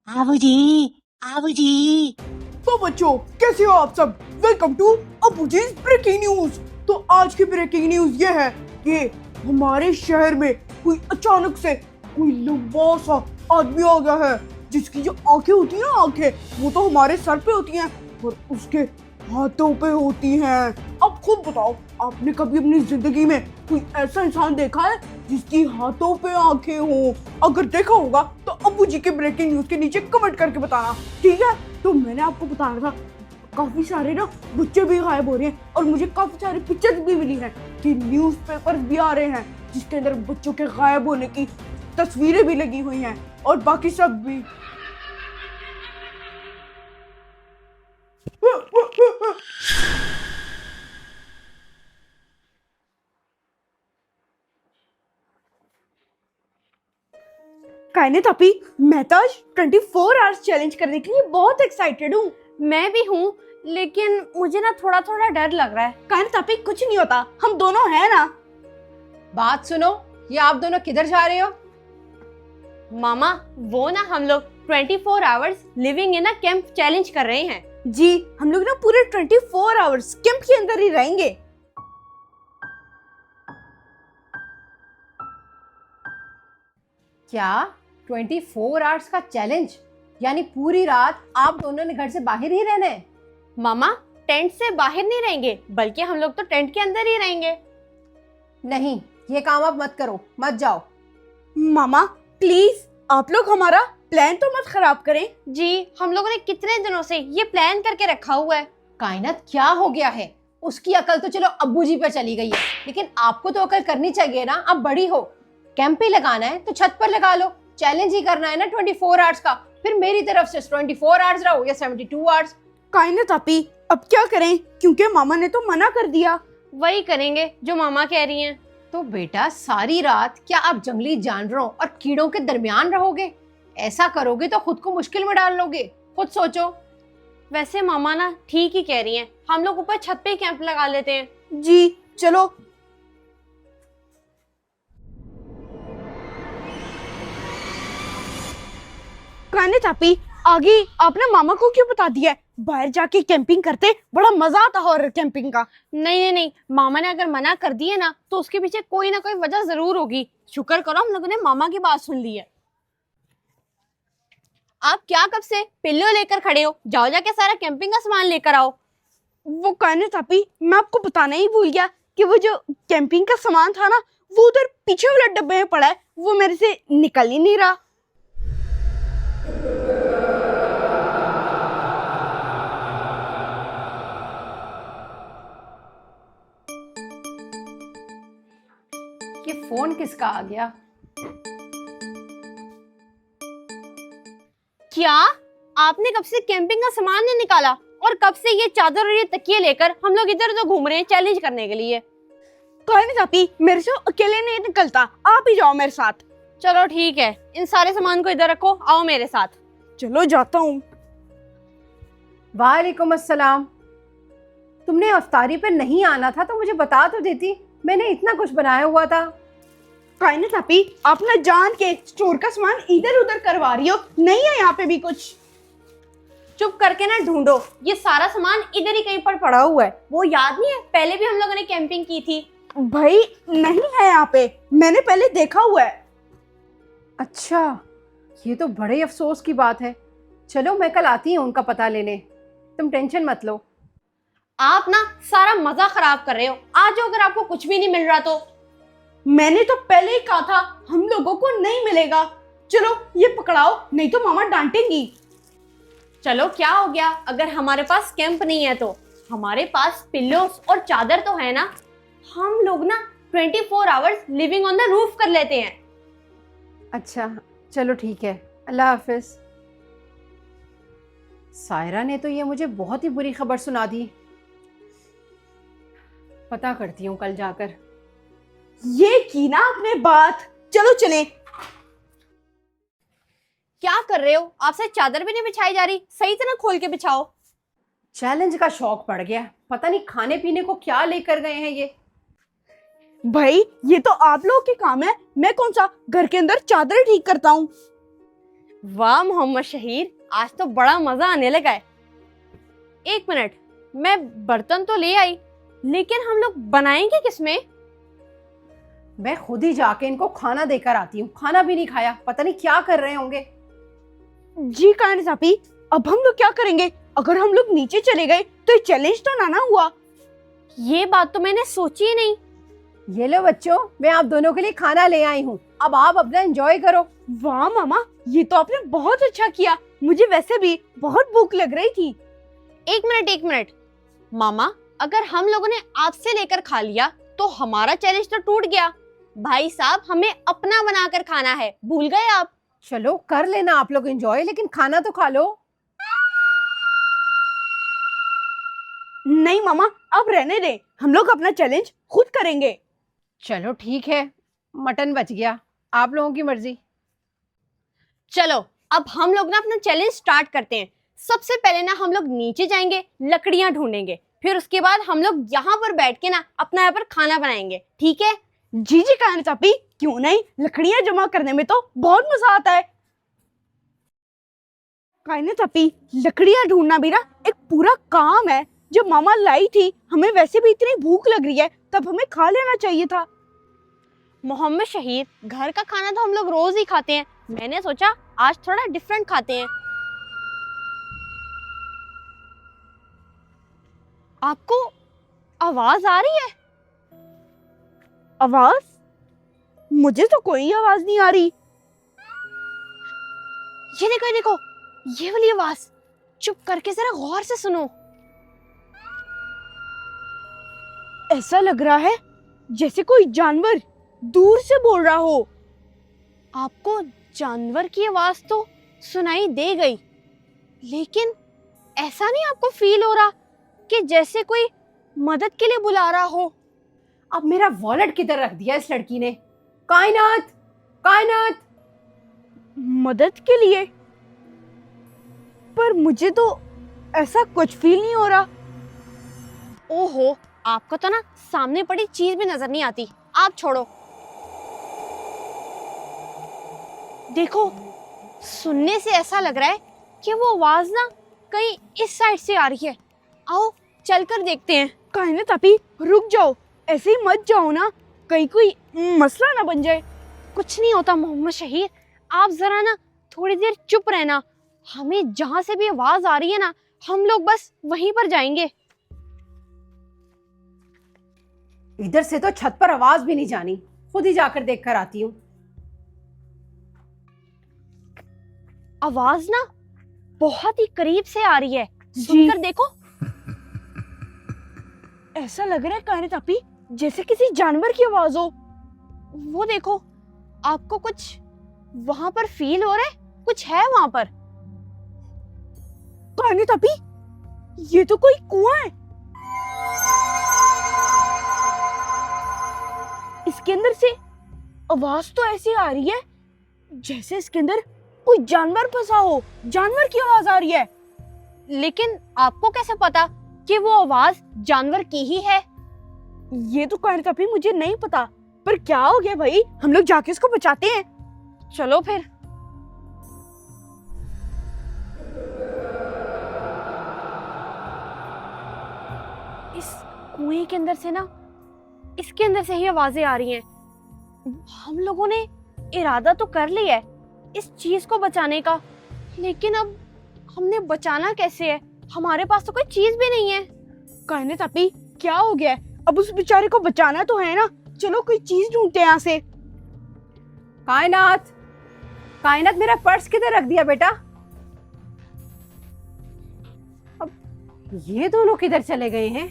आबू जी, आबू जी। तो बच्चों, कैसे हो आप सब? वेलकम टू अबूजीज ब्रेकिंग न्यूज। तो आज की ब्रेकिंग न्यूज ये है कि हमारे शहर में कोई अचानक से कोई लंबा सा आदमी आ गया है, जिसकी जो आंखें होती हैं ना, आंखें वो तो हमारे सर पे होती हैं और उसके हाथों पे होती हैं। अब खुद बताओ, आपने कभी अपनी जिंदगी में कोई ऐसा इंसान देखा है जिसकी हाथों पे आंखें हो? अगर देखा होगा तो अब्बू जी के ब्रेकिंग न्यूज के नीचे कमेंट करके बताना, ठीक है? तो मैंने आपको बताया था, काफी सारे ना बच्चे भी गायब हो रहे हैं और मुझे काफी सारी पिक्चर्स भी मिली हैं कि न्यूज़पेपर्स भी आ रहे हैं जिसके अंदर बच्चों के गायब होने की तस्वीरें भी लगी हुई हैं और बाकी सब भी। कायनात अपी, मैं तो आज 24 आवर्स चैलेंज करने के लिए बहुत एक्साइटेड हूँ। मैं भी हूँ, लेकिन मुझे ना थोड़ा थोड़ा डर लग रहा है। कायनात अपी, कुछ नहीं होता, हम दोनों हैं ना। बात सुनो, ये आप दोनों किधर जा रहे हो? मामा, वो ना हम लोग 24 hours living in a camp challenge कर रहे हैं। जी, हम लोग ना पूरे 24 आवर्स कैंप के अंदर ही रहेंगे। क्या 24 आवर्स का चैलेंज? यानी पूरी रात आप दोनों ने घर से बाहर ही रहना है? मामा, टेंट से बाहर नहीं रहेंगे, बल्कि हम लोग तो टेंट के अंदर ही रहेंगे। नहीं, ये काम आप मत करो, मत जाओ। मामा प्लीज, आप लोग हमारा प्लान तो मत खराब करें। जी, हम लोगों ने कितने दिनों से ये प्लान करके रखा हुआ है। कायनात, क्या हो गया है? उसकी अकल तो चलो अब्बू जी पर चली गई है, लेकिन आपको तो अकल करनी चाहिए ना, आप बड़ी हो। कैंप ही लगाना है तो छत पर लगा लो। चैलेंज ही करना है ना 24 आवर्स का, फिर मेरी तरफ से 24 आवर्स रहो या 72 आवर्स। कायनात अपी, अब क्या करें, क्योंकि मामा ने तो मना कर दिया। वही करेंगे जो मामा कह रही हैं। तो बेटा, सारी रात क्या आप जंगली जानवरों और कीड़ों के दरमियान रहोगे? ऐसा करोगे तो खुद को मुश्किल में डाल लोगे, खुद सोचो। वैसे मामा ना ठीक ही कह रही हैं, हम लोग ऊपर छत पे कैंप लगा लेते हैं। जी चलो। कायनात अपी, आगे आपने मामा को क्यों बता दिया है? बाहर जाके कैंपिंग करते बड़ा मजा आता हॉरर कैंपिंग का। नहीं नहीं नहीं, मामा ने अगर मना कर दिए ना तो उसके पीछे कोई ना कोई वजह जरूर होगी। शुक्र करो हम लोगों ने मामा की बात सुन ली है। आप क्या कब से पिल्लो लेकर खड़े हो? जाओ जाके सारा कैंपिंग का सामान लेकर आओ। वो कायनात अपी, मैं आपको बताना ही भूल गया कि वो जो कैंपिंग का सामान था ना, वो उधर पीछे वाले डब्बे में पड़ा है, वो मेरे से निकल ही नहीं रहा। ये फोन किसका आ गया? क्या आपने कब से कैंपिंग का सामान नहीं निकाला? और कब से ये चादर और ये तकिए लेकर हम लोग इधर उधर घूम रहे हैं चैलेंज करने के लिए? कायनात अपी, मेरे से अकेले नहीं निकलता, आप ही जाओ मेरे साथ। चलो ठीक है, इन सारे सामान को इधर रखो, आओ मेरे साथ। चलो जाता हूँ। वालेकुम अस्सलाम। तुमने अफ्तारी पे नहीं आना था तो मुझे बता तो देती, मैंने इतना कुछ बनाया हुआ था। कायनात अपी, आप ना जान के स्टोर का सामान इधर उधर करवा रही हो, नहीं है यहाँ पे भी कुछ। चुप करके ना ढूंढो, ये सारा सामान इधर ही कहीं पर पड़ा हुआ है। वो याद नहीं है, पहले भी हम लोगों ने कैंपिंग की थी। भाई नहीं है यहाँ पे, मैंने पहले देखा हुआ है। अच्छा, ये तो बड़े अफसोस की बात है। चलो मैं कल आती हूँ उनका पता लेने, तुम टेंशन मत लो। आप ना सारा मजा खराब कर रहे हो। आज जाओ, अगर आपको कुछ भी नहीं मिल रहा तो। मैंने तो पहले ही कहा था हम लोगों को नहीं मिलेगा। चलो ये पकड़ाओ, नहीं तो मामा डांटेंगी। चलो क्या हो गया, अगर हमारे पास कैंप नहीं है तो हमारे पास पिल्लोस और चादर तो है ना। हम लोग ना 24 hours living on the roof कर लेते हैं। अच्छा चलो ठीक है, अल्लाह हाफिज। सायरा ने तो ये मुझे बहुत ही बुरी खबर सुना दी। पता करती हूँ कल जाकर। ये की ना आपने बात। चलो चले। क्या कर रहे हो? आपसे चादर भी नहीं बिछाई जा रही, सही तरह खोल के बिछाओ। चैलेंज का शौक पड़ गया, पता नहीं खाने पीने को क्या लेकर गए हैं ये। भाई ये तो आप लोगों के काम है, मैं कौन सा घर के अंदर चादर ठीक करता हूँ। वाह मोहम्मद शहीर, आज तो बड़ा मजा आने लगा है। एक मिनट, मैं बर्तन तो ले आई, लेकिन हम लोग बनाएंगे किसमें? मैं खुद ही जाके इनको खाना देकर आती हूँ। खाना भी नहीं खाया, पता नहीं क्या कर रहे होंगे। जी कायनात आपी, अब हम लोग क्या करेंगे? अगर हम लोग नीचे चले गए तो ये चैलेंज तो ना हुआ। ये बात तो मैंने सोची ही नहीं। ये लो बच्चों, मैं आप दोनों के लिए खाना ले आई हूँ, अब आप अपना एंजॉय करो। वाह मामा, ये तो आपने बहुत अच्छा किया। मुझे वैसे भी बहुत भूख लग रही थी। एक मिनट मामा, अगर हम लोगों ने आपसे लेकर खा लिया तो हमारा चैलेंज तो टूट गया। भाई साहब, हमें अपना बनाकर खाना है, भूल गए आप? चलो कर लेना आप लोग एंजॉय, लेकिन खाना तो खा लो। नहीं मामा, अब रहने दे, हम लोग अपना चैलेंज खुद करेंगे। चलो ठीक है, मटन बच गया, आप लोगों की मर्जी। चलो अब हम लोग ना अपना चैलेंज स्टार्ट करते हैं। सबसे पहले ना हम लोग नीचे जाएंगे, लकड़ियां ढूंढेंगे, फिर उसके बाद हम लोग यहाँ पर बैठ के ना अपना यहाँ पर खाना बनाएंगे, ठीक है? जी जी कायनात आपी, क्यों नहीं, लकड़ियां जमा करने में तो बहुत मजा आता है। कायनात आपी, लकड़ियां ढूंढना भी ना एक पूरा काम है। जब मामा लाई थी, हमें वैसे भी इतनी भूख लग रही है, तब हमें खा लेना चाहिए था। मोहम्मद शहीद, घर का खाना तो हम लोग रोज ही खाते हैं, मैंने सोचा आज थोड़ा डिफरेंट खाते हैं। आपको आवाज आ रही है? आवाज? मुझे तो कोई आवाज नहीं आ रही। ये देखो, ये देखो, ये वाली आवाज। चुप करके जरा गौर से सुनो। ऐसा लग रहा है जैसे कोई जानवर दूर से बोल रहा हो। आपको जानवर की आवाज तो सुनाई दे गई, लेकिन ऐसा नहीं आपको फील हो रहा कि जैसे कोई मदद के लिए बुला रहा हो? अब मेरा वॉलेट किधर रख दिया इस लड़की ने? कायनात, कायनात। मदद के लिए? पर मुझे तो ऐसा कुछ फील नहीं हो रहा। ओहो, आपको तो ना सामने पड़ी चीज भी नजर नहीं आती। आप छोड़ो। देखो, सुनने से ऐसा लग रहा है कि वो आवाज ना कहीं इस साइड से आ रही है। आओ चलकर देखते हैं। कायनात आपी, रुक जाओ, ऐसे ही मत जाओ ना, कहीं कोई मसला ना बन जाए। कुछ नहीं होता मोहम्मद शहीद, आप जरा ना थोड़ी देर चुप रहना। हमें जहां से भी आवाज आ रही है ना, हम लोग बस वहीं पर जाएंगे। इधर से तो छत पर आवाज भी नहीं जानी, खुद ही जाकर देख कर आती हूँ। आवाज ना बहुत ही करीब से आ रही है, सुनकर देखो। ऐसा लग रहा है कायनात आपी जैसे किसी जानवर की आवाज हो। वो देखो, आपको कुछ वहां पर फील हो रहा है? कुछ है वहां पर? कायनात आपी, ये तो कोई कुआं है। इसके अंदर से आवाज तो ऐसी आ रही है जैसे इसके अंदर कोई जानवर फंसा हो। जानवर की आवाज आ रही है। लेकिन आपको कैसे पता कि वो आवाज जानवर की ही है? ये तो कायनात आपी मुझे नहीं पता, पर क्या हो गया भाई, हम लोग जाके इसको बचाते हैं। चलो फिर। इस कुएं के अंदर से ना, इसके अंदर से ही आवाजें आ रही हैं। हम लोगों ने इरादा तो कर लिया है इस चीज को बचाने का, लेकिन अब हमने बचाना कैसे है? हमारे पास तो कोई चीज भी नहीं है। कायनात आपी, क्या हो गया है? अब उस बेचारे को बचाना तो है ना। चलो कोई चीज ढूंढते हैं यहाँ से। कायनात, कायनात, मेरा पर्स किधर रख दिया बेटा? अब ये दोनों किधर चले गए हैं?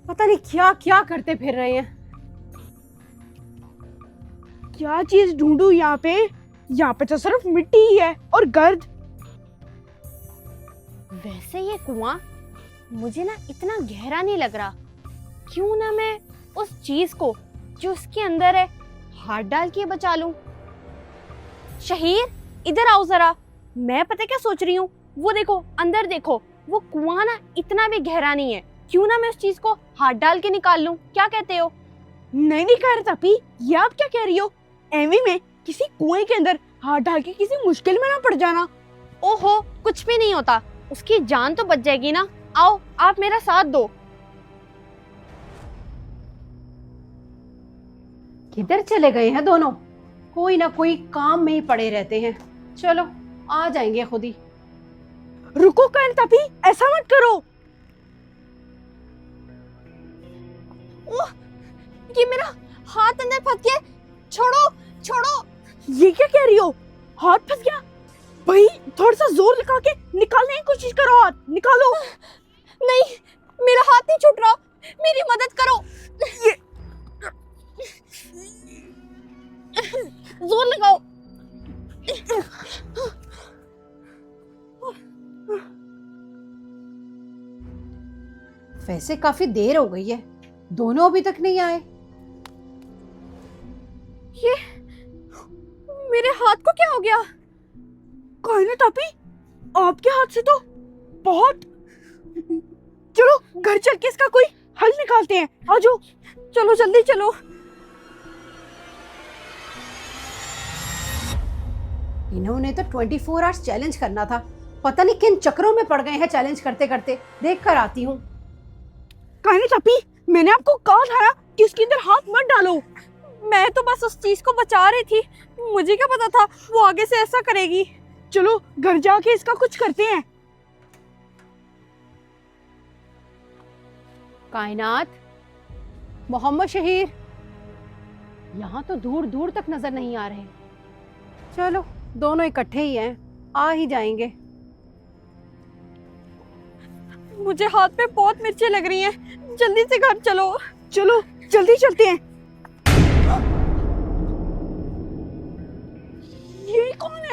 पता नहीं क्या क्या करते फिर रहे हैं। क्या चीज ढूंढूं यहाँ पे? यहाँ पे तो सिर्फ मिट्टी ही है और गर्द। वैसे ये कुआं मुझे ना इतना गहरा नहीं लग रहा। क्यों ना मैं उस चीज को जो उसके अंदर है हाथ डाल के बचा लूं। शहीर, इधर आओ जरा। मैं पता क्या सोच रही हूँ, वो देखो अंदर देखो, वो कुआं ना इतना भी गहरा नहीं है। क्यों ना मैं उस चीज को हाथ डाल के निकाल लूं? क्या कहते हो? नहीं नहीं कायनात आपी, ये आप क्या कह रही हो? एवी में किसी कुएं के अंदर हाथ डाल के किसी मुश्किल में ना पड़ जाना। ओहो, कुछ भी नहीं होता, उसकी जान तो बच जाएगी ना। आओ, आप मेरा साथ दो। किधर चले गए हैं दोनों? कोई ना कोई काम में ही पड़े रहते हैं। चलो आ जाएंगे खुद ही। रुको कायनातापी, ऐसा मत करो। ओह, ये मेरा हाथ अंदर फंस गया। छोड़ो छोड़ो। ये क्या कह रही हो? हाथ फंस गया? भाई थोड़ा सा जोर लगा के निकालने की कोशिश करो, हाथ निकालो। नहीं, मेरा हाथ नहीं छूट रहा, मेरी मदद करो। ये जोर लगाओ। वैसे काफी देर हो गई है, दोनों अभी तक नहीं आए। ये मेरे हाथ को क्या हो गया? कायनातापी, आपके हाथ से तो बहुत। चलो घर चल के इसका कोई हल निकालते हैं, आ जाओ। चलो जल्दी चलो। इन्होंने तो 24 आवर्स चैलेंज करना था, पता नहीं किन चक्रों में पड़ गए हैं चैलेंज करते करते। देख कर आती हूँ। कायनातापी, मैंने आपको कहा था ना कि उसके अंदर हाथ मत डालो। मैं तो बस उस चीज को बचा रही थी, मुझे क्या पता था वो आगे से ऐसा करेगी। चलो घर जाके इसका कुछ करते हैं। कायनात, मोहम्मद शहीर, यहाँ तो दूर दूर तक नजर नहीं आ रहे। चलो दोनों इकट्ठे ही हैं, आ ही जाएंगे। मुझे हाथ पे बहुत मिर्चें लग रही हैं, जल्दी से घर चलो। चलो जल्दी चलते हैं। ये कौन है?